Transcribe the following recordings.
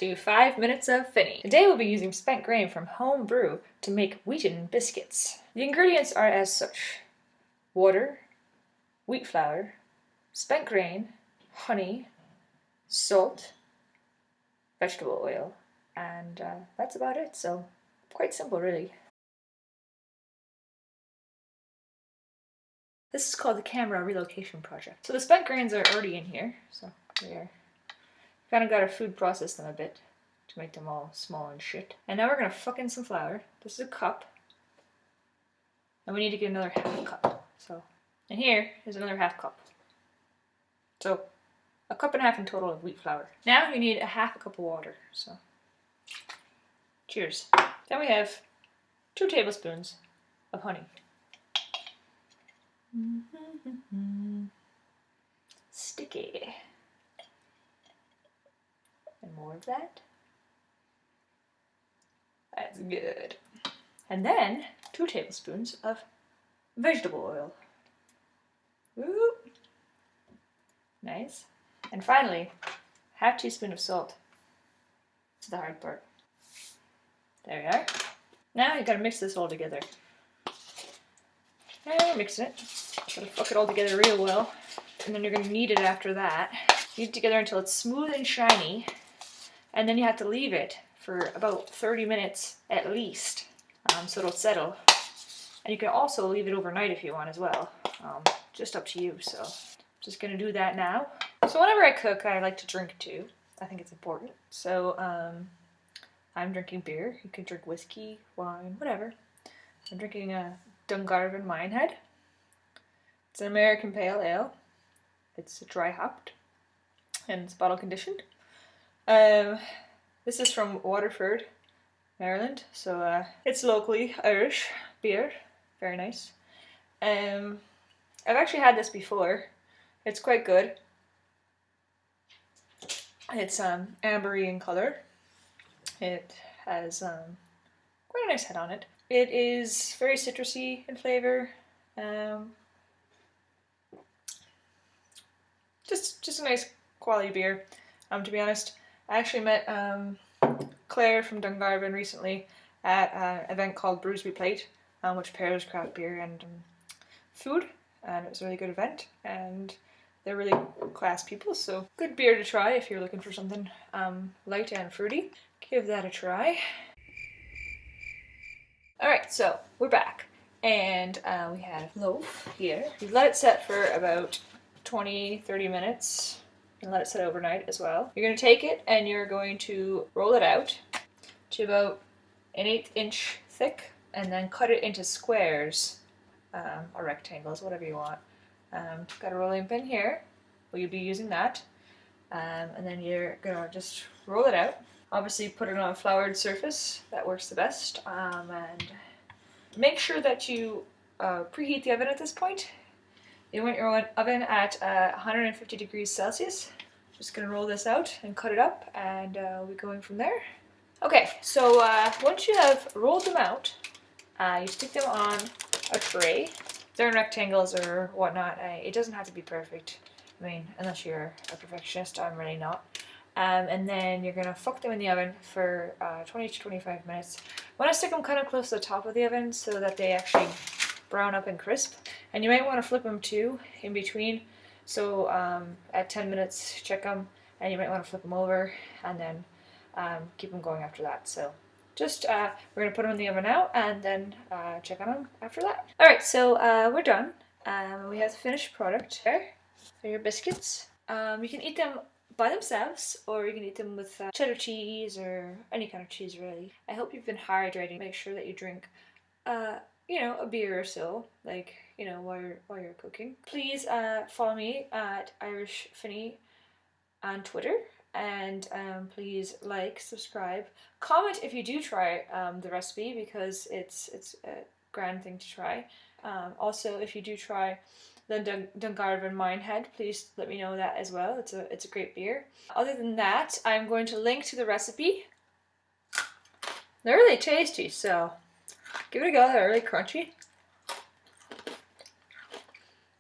to 5 Minutes of Finney. Today we'll be using spent grain from home brew to make wheaten biscuits. The ingredients are as such: water, wheat flour, spent grain, honey, salt, vegetable oil, and that's about it. So quite simple, really. This is called the camera relocation project. So the spent grains are already in here, so there. Kind of got to food process them a bit to make them all small and shit. And now we're gonna fuck in some flour. This is a cup, and we need to get another half cup. So, and here is another half cup. So, a cup and a half in total of wheat flour. Now you need a half a cup of water. So, cheers. Then we have 2 tablespoons of honey. Sticky. And more of that. That's good. And then 2 tablespoons of vegetable oil. Woo! Nice. And finally, half teaspoon of salt. This is the hard part. There we are. Now you gotta mix this all together. And we're mixing it. Gotta fuck it all together real well. And then you're gonna knead it after that. Knead it together until it's smooth and shiny. And then you have to leave it for about 30 minutes at least, so it'll settle. And you can also leave it overnight if you want as well. Just up to you. So just gonna do that now. So whenever I cook, I like to drink too. I think it's important. So I'm drinking beer. You can drink whiskey, wine, whatever. I'm drinking a Dungarvan Mine Head. It's an American pale ale. It's dry hopped and it's bottle conditioned. This is from Waterford, Maryland, so it's locally Irish beer. Very nice. I've actually had this before. It's quite good. It's ambery in color. It has quite a nice head on it. It is very citrusy in flavor. Just a nice quality beer. To be honest, I actually met Claire from Dungarvan recently at an event called Brews We Plate, which pairs craft beer and food, and it was a really good event, and they're really class people, so good beer to try if you're looking for something light and fruity. Give that a try. Alright, so we're back, and we have loaf here. You let it set for about 20-30 minutes. And let it set overnight as well. You're going to take it and you're going to roll it out to about an 1/8 inch thick, and then cut it into squares or rectangles, whatever you want. Got a rolling pin here. Well, you'll be using that. And then you're going to just roll it out. Obviously put it on a floured surface. That works the best. And make sure that you preheat the oven at this point. You want your oven at 150 degrees Celsius. Just gonna roll this out and cut it up, and we'll be going from there. Okay, so once you have rolled them out, you stick them on a tray. They're in rectangles or whatnot. It doesn't have to be perfect. I mean, unless you're a perfectionist, I'm really not. And then you're gonna fuck them in the oven for 20 to 25 minutes. I want to stick them kind of close to the top of the oven so that they actually brown up and crisp. And you might want to flip them too in between. So at 10 minutes, check them, and you might want to flip them over, and then keep them going after that. So just we're gonna put them in the oven now, and then check on them after that. All right, so we're done. We have the finished product there. They're your biscuits. You can eat them by themselves, or you can eat them with cheddar cheese or any kind of cheese, really. I hope you've been hydrating. Make sure that you drink you know, a beer or so, like, you know, while you're cooking. Please follow me at Irish Finney on Twitter, and please like, subscribe, comment if you do try the recipe, because it's a grand thing to try. Also, if you do try the Dungarvan Mine Head, please let me know that as well. It's a great beer. Other than that, I'm going to link to the recipe. They're really tasty, so give it a go. They're really crunchy.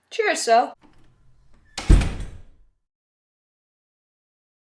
Cheers, so.